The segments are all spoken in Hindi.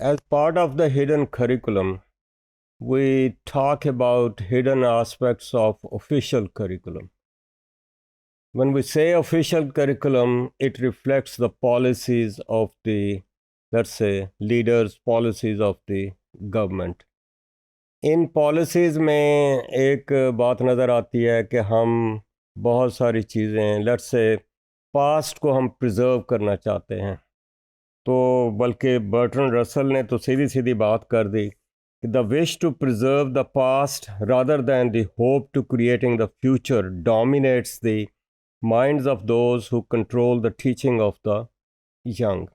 As part of the hidden curriculum, we talk about hidden aspects of official curriculum. When we say official curriculum, it reflects the policies of the, let's say, leaders, policies of the government. In policies में एक बात नज़र आती है कि हम बहुत सारी चीज़ें, लेट्स से, पास्ट को हम प्रिजर्व करना चाहते हैं। तो बल्कि बर्ट्रैंड रसल ने तो सीधी सीधी बात कर दी कि the wish to preserve the past rather than the hope to creating the future dominates the minds of those who control the teaching of the young.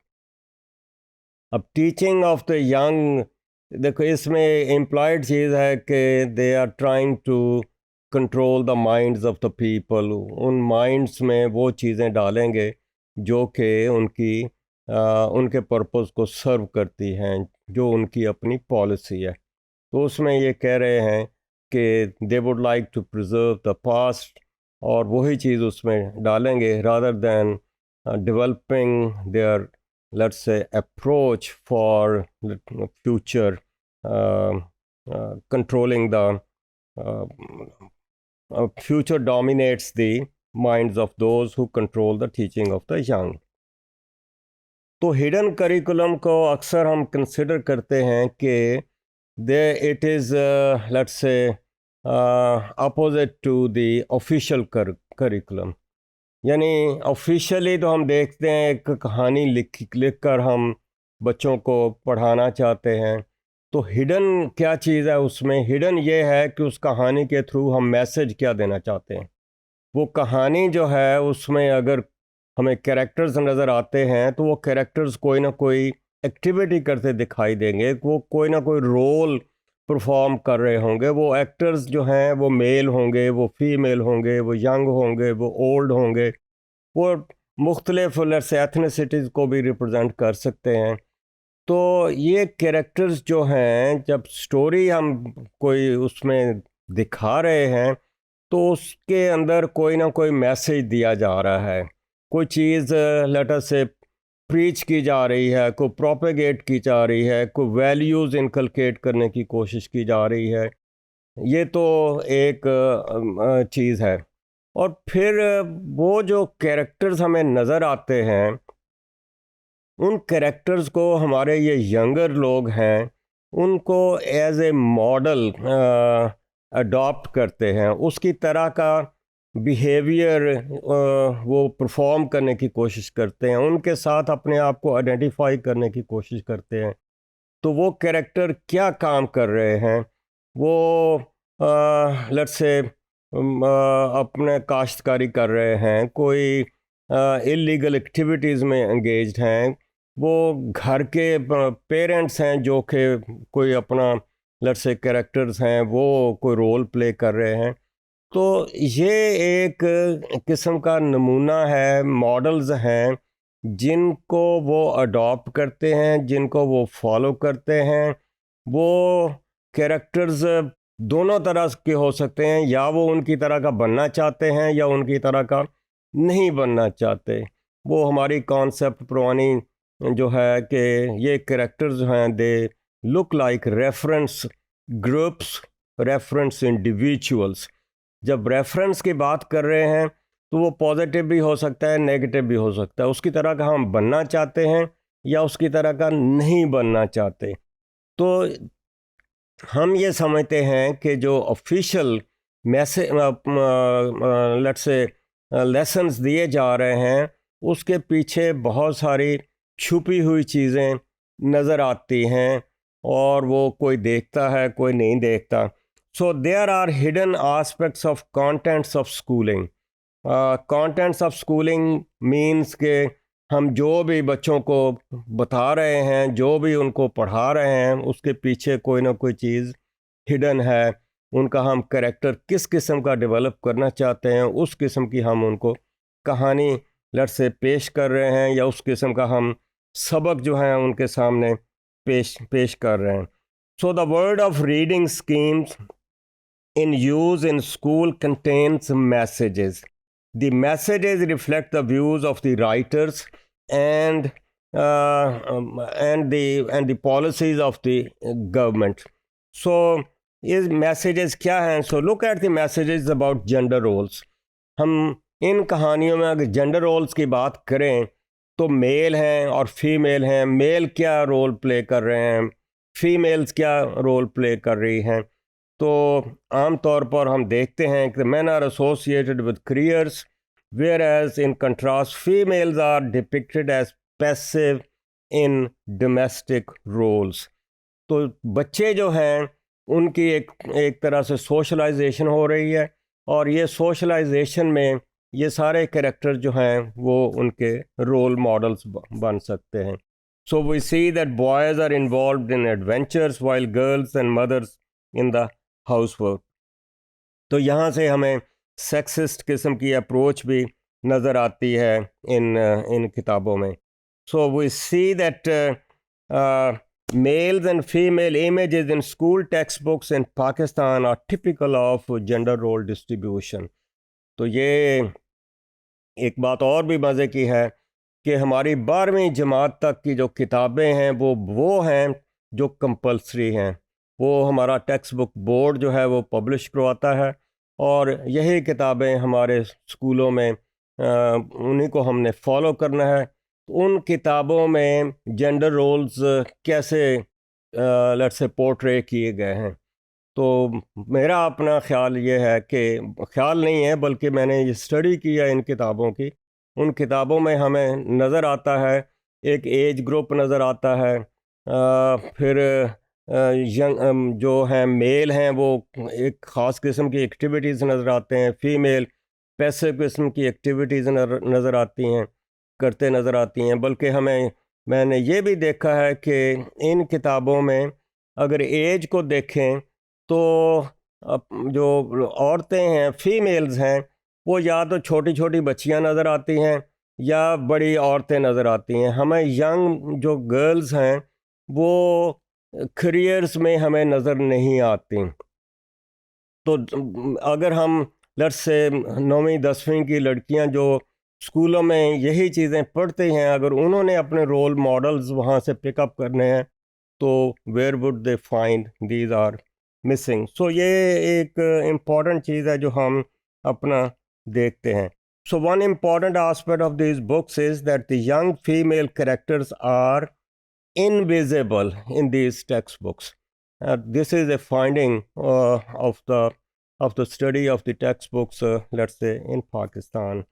अब टीचिंग ऑफ द यंग, देखो इसमें इम्प्लॉयड चीज़ है कि they are trying to control the minds of the people. उन माइंड्स में वो चीज़ें डालेंगे जो कि उनके पर्पस को सर्व करती हैं, जो उनकी अपनी पॉलिसी है। तो उसमें ये कह रहे हैं कि they would like to preserve the past, और वही चीज़ उसमें डालेंगे rather than developing their, let's say, approach for future, controlling the future dominates the minds of those who control the teaching of the young. तो हिडन करिकुलम को अक्सर हम कंसिडर करते हैं कि it is, let's say, opposite to the official curriculum. यानी ऑफिशियली तो हम देखते हैं एक कहानी लिख कर हम बच्चों को पढ़ाना चाहते हैं। तो हिडन क्या चीज़ है उसमें? हिडन ये है कि उस कहानी के थ्रू हम मैसेज क्या देना चाहते हैं। वो कहानी जो है उसमें अगर हमें कैरेक्टर्स नज़र आते हैं तो वो कैरेक्टर्स कोई ना कोई एक्टिविटी करते दिखाई देंगे, वो कोई ना कोई रोल परफॉर्म कर रहे होंगे। वो एक्टर्स जो हैं वो मेल होंगे, वो फीमेल होंगे, वो यंग होंगे, वो ओल्ड होंगे, वो मुख्तलिफ से एथनिसिटीज़ को भी रिप्रेजेंट कर सकते हैं। तो ये कैरेक्टर्स जो हैं, जब स्टोरी हम कोई उसमें दिखा रहे हैं तो उसके अंदर कोई ना कोई मैसेज दिया जा रहा है, कोई चीज़ लेटर से प्रीच की जा रही है, कोई प्रोपेगेट की जा रही है, कोई वैल्यूज़ इनकलकेट करने की कोशिश की जा रही है। ये तो एक चीज़ है। और फिर वो जो कैरेक्टर्स हमें नज़र आते हैं, उन कैरेक्टर्स को हमारे ये यंगर लोग हैं उनको एज ए मॉडल अडॉप्ट करते हैं, उसकी तरह का बिहेवियर वो परफॉर्म करने की कोशिश करते हैं, उनके साथ अपने आप को आइडेंटिफाई करने की कोशिश करते हैं। तो वो कैरेक्टर क्या काम कर रहे हैं? वो लेट्स से अपने काश्तकारी कर रहे हैं, कोई इलीगल एक्टिविटीज़ में एंगेज्ड हैं, वो घर के पेरेंट्स हैं जो कि कोई अपना, लेट्स से, कैरेक्टर्स हैं, वो कोई रोल प्ले कर रहे हैं। तो ये एक किस्म का नमूना है, मॉडल्स हैं जिनको वो अडॉप्ट करते हैं, जिनको वो फॉलो करते हैं। वो कैरेक्टर्स दोनों तरह के हो सकते हैं, या वो उनकी तरह का बनना चाहते हैं या उनकी तरह का नहीं बनना चाहते। वो हमारी कॉन्सेप्ट पुरानी जो है कि ये कैरेक्टर्स हैं, they look like reference groups, reference individuals. जब रेफरेंस की बात कर रहे हैं तो वो पॉजिटिव भी हो सकता है, नेगेटिव भी हो सकता है। उसकी तरह का हम बनना चाहते हैं या उसकी तरह का नहीं बनना चाहते। तो हम ये समझते हैं कि जो official message, let's say, lessons दिए जा रहे हैं, उसके पीछे बहुत सारी छुपी हुई चीज़ें नज़र आती हैं, और वो कोई देखता है, कोई नहीं देखता। So there are hidden aspects of contents of schooling. Contents of schooling means के हम जो भी बच्चों को बता रहे हैं, जो भी उनको पढ़ा रहे हैं, उसके पीछे कोई ना कोई चीज़ हिडन है। उनका हम कैरेक्टर किस किस्म का डेवलप करना चाहते हैं, उस किस्म की हम उनको कहानी लट से पेश कर रहे हैं, या उस किस्म का हम सबक जो है उनके सामने पेश कर रहे हैं। So the word of reading schemes in use in school contains messages. The messages reflect the views of the writers and and the policies of the government. So ये messages क्या हैं? So look at the messages about gender roles. हम इन कहानियों में अगर जेंडर रोल्स की बात करें तो मेल हैं और फीमेल हैं. मेल क्या रोल प्ले कर रहे हैं, फीमेल्स क्या रोल प्ले कर रही हैं. तो आम तौर पर हम देखते हैं कि men are associated with careers, whereas in contrast females are depicted as passive in domestic roles. तो बच्चे जो हैं उनकी एक तरह से सोशलाइजेशन हो रही है, और ये सोशलाइजेशन में ये सारे कैरेक्टर जो हैं वो उनके रोल मॉडल्स बन सकते हैं. So we see that boys are involved in adventures while girls and mothers in the house work. तो यहाँ से हमें सेक्सिस्ट किस्म की अप्रोच भी नज़र आती है इन किताबों में. So we see that males and female images in school textbooks in Pakistan are typical of gender role distribution. तो ये एक बात और भी मज़े की है कि हमारी 12वीं जमात तक की जो किताबें हैं वो हैं जो कंपल्सरी हैं. वो हमारा टेक्स्ट बुक बोर्ड जो है वो पब्लिश करवाता है, और यही किताबें हमारे स्कूलों में उन्हीं को हमने फॉलो करना है. उन किताबों में जेंडर रोल्स कैसे लेट्स से पोर्ट्रे किए गए हैं. तो मेरा अपना ख्याल ये है कि ख्याल नहीं है बल्कि मैंने ये स्टडी किया इन किताबों की. उन किताबों में हमें नज़र आता है एक एज ग्रुप नज़र आता है, फिर यंग जो हैं मेल हैं वो एक ख़ास किस्म की एक्टिविटीज़ नज़र आते हैं, फ़ीमेल पैसिव किस्म की एक्टिविटीज़ नज़र आती हैं, करते नज़र आती हैं. बल्कि मैंने ये भी देखा है कि इन किताबों में अगर एज को देखें तो जो औरतें हैं फीमेल्स हैं वो या तो छोटी छोटी बच्चियां नज़र आती हैं या बड़ी औरतें नज़र आती हैं. हमें यंग जो गर्ल्स हैं वो करियर्स में हमें नज़र नहीं आती. तो अगर हम लेट्स से 9वीं 10वीं की लड़कियां जो स्कूलों में यही चीज़ें पढ़ती हैं, अगर उन्होंने अपने रोल मॉडल्स वहाँ से पिकअप करने हैं तो where would they find these are missing. So ये एक इम्पॉर्टेंट चीज़ है जो हम अपना देखते हैं. So one important aspect of this books is that the young female characters are invisible in these textbooks. This is a finding of the study of the textbooks, let's say in Pakistan.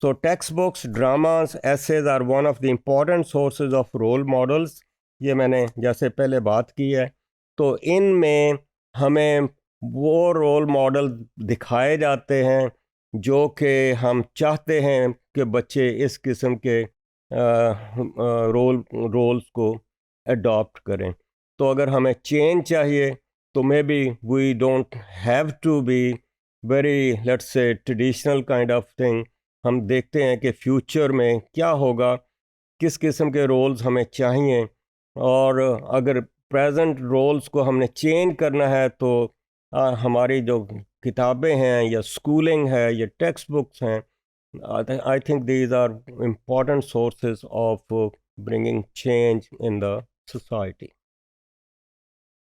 So textbooks, dramas, essays are one of the important sources of role models. ये मैंने जैसे पहले बात की है. तो इनमें हमें वो रोल मॉडल दिखाए जाते हैं जो कि हम चाहते हैं कि बच्चे इस किस्म के रोल्स को अडॉप्ट करें. तो अगर हमें चेंज चाहिए तो maybe we don't have to be very let's say traditional kind of thing. हम देखते हैं कि फ्यूचर में क्या होगा, किस किस्म के रोल्स हमें चाहिए, और अगर प्रेजेंट रोल्स को हमने चेंज करना है तो हमारी जो किताबें हैं या स्कूलिंग है या टेक्स्ट बुक्स हैं, I think these are important sources of bringing change in the society.